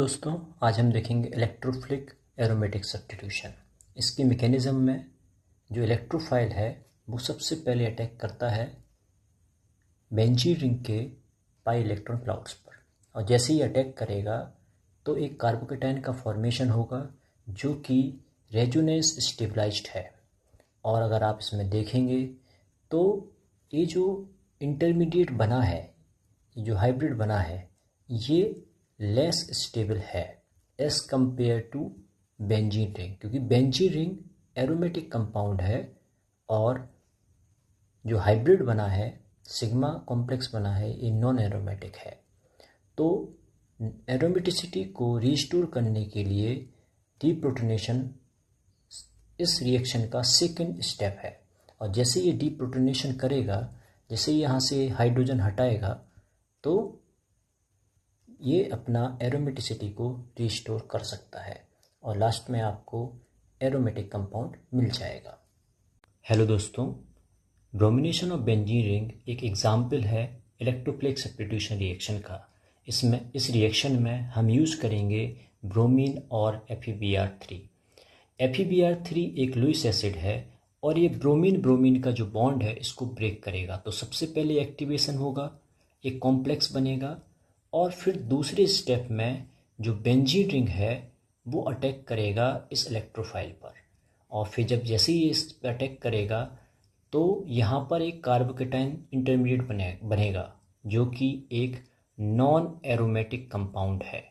दोस्तों, आज हम देखेंगे इलेक्ट्रोफिलिक एरोमेटिक सब्स्टिट्यूशन। इसके मैकेनिज्म में जो इलेक्ट्रोफाइल है वो सबसे पहले अटैक करता है बेंजीन रिंग के पाई इलेक्ट्रॉन क्लाउड्स पर, और जैसे ही अटैक करेगा तो एक कार्बोकेटायन का फॉर्मेशन होगा जो कि रेजोनेंस स्टेबलाइज्ड है। और अगर आप इसमें देखेंगे तो ये जो इंटरमीडिएट बना है, ये जो हाइब्रिड बना है, ये लेस स्टेबल है as compared to benzene ring, क्योंकि बेंजीन रिंग एरोमेटिक कंपाउंड है और जो हाइब्रिड बना है, सिग्मा कॉम्प्लेक्स बना है, ये नॉन एरोमेटिक है। तो एरोमेटिसिटी को रिस्टोर करने के लिए डीप्रोटोनेशन इस रिएक्शन का सेकंड स्टेप है। और जैसे ये डीप्रोटोनेशन करेगा, जैसे यहाँ से हाइड्रोजन हटाएगा, तो ये अपना एरोमेटिसिटी को रिस्टोर कर सकता है और लास्ट में आपको एरोमेटिक कंपाउंड मिल जाएगा। हेलो दोस्तों, ब्रोमिनेशन ऑफ बेंजीन रिंग एक एग्जाम्पल है इलेक्ट्रोफिलिक सब्स्टिट्यूशन रिएक्शन का। इस रिएक्शन में हम यूज़ करेंगे ब्रोमीन और FeBr3। FeBr3 एक लुईस एसिड है और ये ब्रोमीन का जो बॉन्ड है इसको ब्रेक करेगा। तो सबसे पहले एक्टिवेशन होगा, एक कॉम्प्लेक्स बनेगा, और फिर दूसरे स्टेप में जो बेंजीन रिंग है वो अटैक करेगा इस इलेक्ट्रोफाइल पर। और फिर जैसे ही इस पर अटैक करेगा तो यहाँ पर एक कार्बोकेटाइन इंटरमीडिएट बनेगा जो कि एक नॉन एरोमेटिक कंपाउंड है,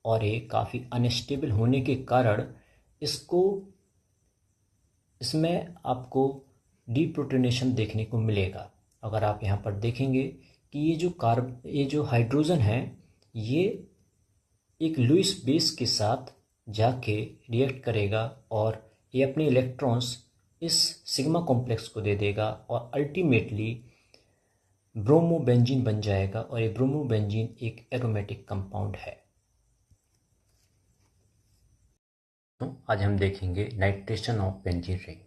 और ये काफ़ी अनस्टेबल होने के कारण इसमें आपको डीप्रोटोनेशन देखने को मिलेगा। अगर आप यहाँ पर देखेंगे कि ये जो हाइड्रोजन है, ये एक लुईस बेस के साथ जाके रिएक्ट करेगा और ये अपने इलेक्ट्रॉन्स इस सिग्मा कॉम्प्लेक्स को दे देगा और अल्टीमेटली ब्रोमोबेंजीन बन जाएगा, और ये ब्रोमोबेंजीन एक एरोमेटिक कंपाउंड है। तो आज हम देखेंगे नाइट्रेशन ऑफ बेंजीन रिंग।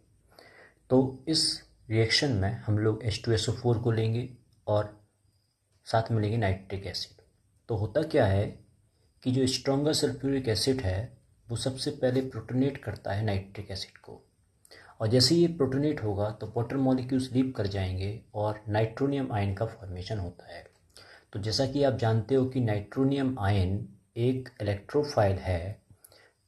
तो इस रिएक्शन में हम लोग H2SO4 को लेंगे और साथ में लेंगे नाइट्रिक एसिड। तो होता क्या है कि जो स्ट्रॉन्गर सल्फ्यूरिक एसिड है वो सबसे पहले प्रोटोनेट करता है नाइट्रिक एसिड को, और जैसे ये प्रोटोनेट होगा तो वाटर मॉलिक्यूल्स लीव कर जाएंगे और नाइट्रोनियम आयन का फॉर्मेशन होता है। तो जैसा कि आप जानते हो कि नाइट्रोनियम आयन एक इलेक्ट्रोफाइल है,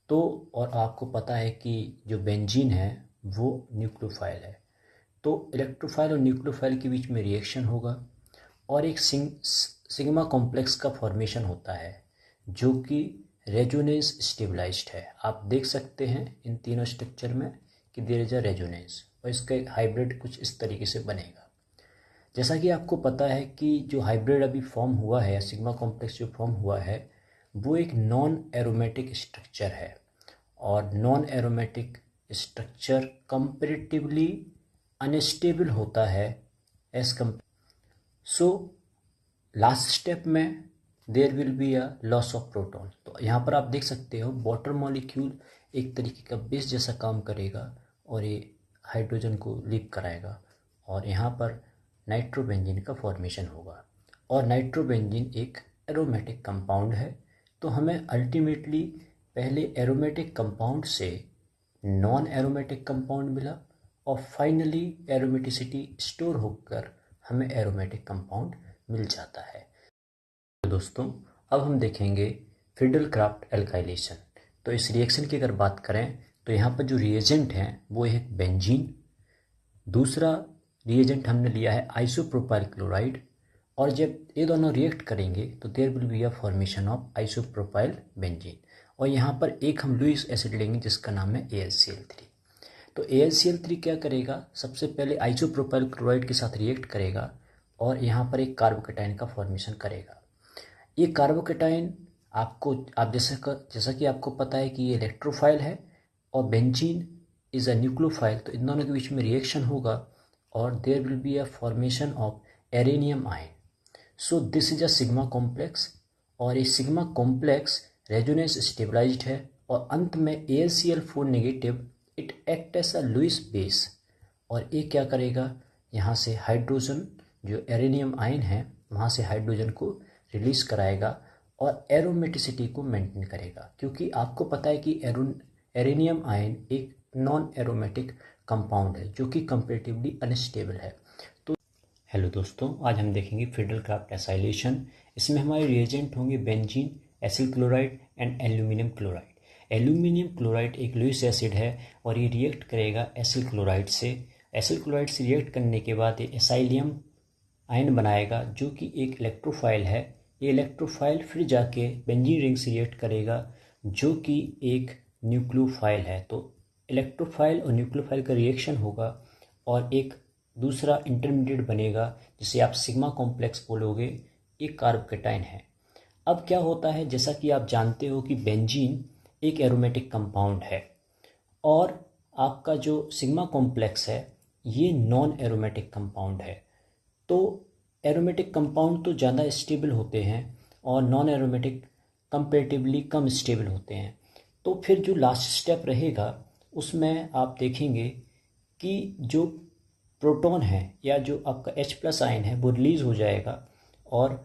तो और आपको पता है कि जो बेंजीन है वो न्यूक्लियोफाइल है। तो इलेक्ट्रोफाइल और न्यूक्लियोफाइल के बीच में रिएक्शन होगा और एक सिग्मा कॉम्प्लेक्स का फॉर्मेशन होता है जो कि रेजोनेंस स्टेबलाइज्ड है। आप देख सकते हैं इन तीनों स्ट्रक्चर में कि देयर इज अ रेजोनेंस, और इसका हाइब्रिड कुछ इस तरीके से बनेगा। जैसा कि आपको पता है कि जो हाइब्रिड अभी फॉर्म हुआ है, सिग्मा कॉम्प्लेक्स जो फॉर्म हुआ है, वो एक नॉन एरोमेटिक स्ट्रक्चर है, और non aromatic structure comparatively unstable होता है एज सो लास्ट स्टेप में there will be a loss of proton. तो यहाँ पर आप देख सकते हो वाटर मॉलिक्यूल एक तरीके का बेस जैसा काम करेगा और ये हाइड्रोजन को लीव कराएगा, और यहाँ पर नाइट्रोबेंजीन का फॉर्मेशन होगा, और नाइट्रोबेंजीन एक एरोमेटिक कंपाउंड है। तो हमें अल्टीमेटली पहले एरोमेटिक कंपाउंड से नॉन एरोमेटिक कंपाउंड मिला, और फाइनली एरोमेटिसिटी स्टोर होकर हमें एरोमेटिक कंपाउंड मिल जाता है। तो दोस्तों, अब हम देखेंगे फिडल-क्राफ्ट एल्काइलेशन। तो इस रिएक्शन की अगर बात करें तो यहाँ पर जो रिएजेंट हैं वो है बेंजीन, दूसरा रिएजेंट हमने लिया है आइसोप्रोपाइल क्लोराइड, और जब ये दोनों रिएक्ट करेंगे तो there will be a formation of isopropyl benzene. और यहाँ पर एक हम लुईस एसिड लेंगे जिसका नाम है AlCl3। तो AlCl3 क्या करेगा, सबसे पहले आइसोप्रोपाइल क्लोराइड के साथ रिएक्ट करेगा और यहाँ पर एक कार्बोकेटाइन का फॉर्मेशन करेगा। ये कार्बोकेटाइन आप जैसा कि आपको पता है कि ये इलेक्ट्रोफाइल है और बेंजीन इज़ अ न्यूक्लियोफाइल, तो इन दोनों के बीच में रिएक्शन होगा और there will be a formation of arenium ion. So this is a sigma complex, और ये सिग्मा कॉम्प्लेक्स रेजोनेंस स्टेबलाइज्ड है, और अंत में AlCl4 negative it act as a Lewis base, और ये क्या करेगा, यहाँ से हाइड्रोजन जो एरेनियम आयन है वहाँ से हाइड्रोजन को रिलीज कराएगा और एरोमेटिसिटी को मेंटेन करेगा, क्योंकि आपको पता है कि एरेनियम आयन एक नॉन एरोमेटिक कंपाउंड है जो कि कंपैरेटिवली अनस्टेबल है। तो हेलो दोस्तों, आज हम देखेंगे फ्रीडल क्राफ्ट एसाइलेशन। इसमें हमारे रिएजेंट होंगे benzene, acyl chloride and aluminium chloride. Aluminium chloride एक लुईस एसिड है और ये रिएक्ट करेगा एसिल क्लोराइड से। एसिल क्लोराइड से रिएक्ट करने के बाद ये एसाइलियम आयन बनाएगा जो कि एक इलेक्ट्रोफाइल है। ये इलेक्ट्रोफाइल फिर जाके बेंजीन रिंग से रिएक्ट करेगा जो कि एक न्यूक्लियोफाइल है। तो इलेक्ट्रोफाइल और न्यूक्लियोफाइल का रिएक्शन होगा और एक दूसरा इंटरमीडिएट बनेगा जिसे आप सिग्मा कॉम्प्लेक्स बोलोगे, एक कार्बोकेटाइन है। अब क्या होता है, जैसा कि आप जानते हो कि बेंजीन एक एरोमेटिक कंपाउंड है और आपका जो सिग्मा कॉम्प्लेक्स है ये नॉन एरोमेटिक कंपाउंड है। तो एरोमेटिक कंपाउंड तो ज़्यादा स्टेबल होते हैं और नॉन एरोमेटिक कंपेरेटिवली कम स्टेबल होते हैं। तो फिर जो लास्ट स्टेप रहेगा उसमें आप देखेंगे कि जो प्रोटॉन है या जो आपका H+ आयन है वो रिलीज़ हो जाएगा और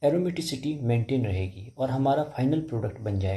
एरोमेटिसिटी मेंटेन रहेगी और हमारा फाइनल प्रोडक्ट बन जाएगा।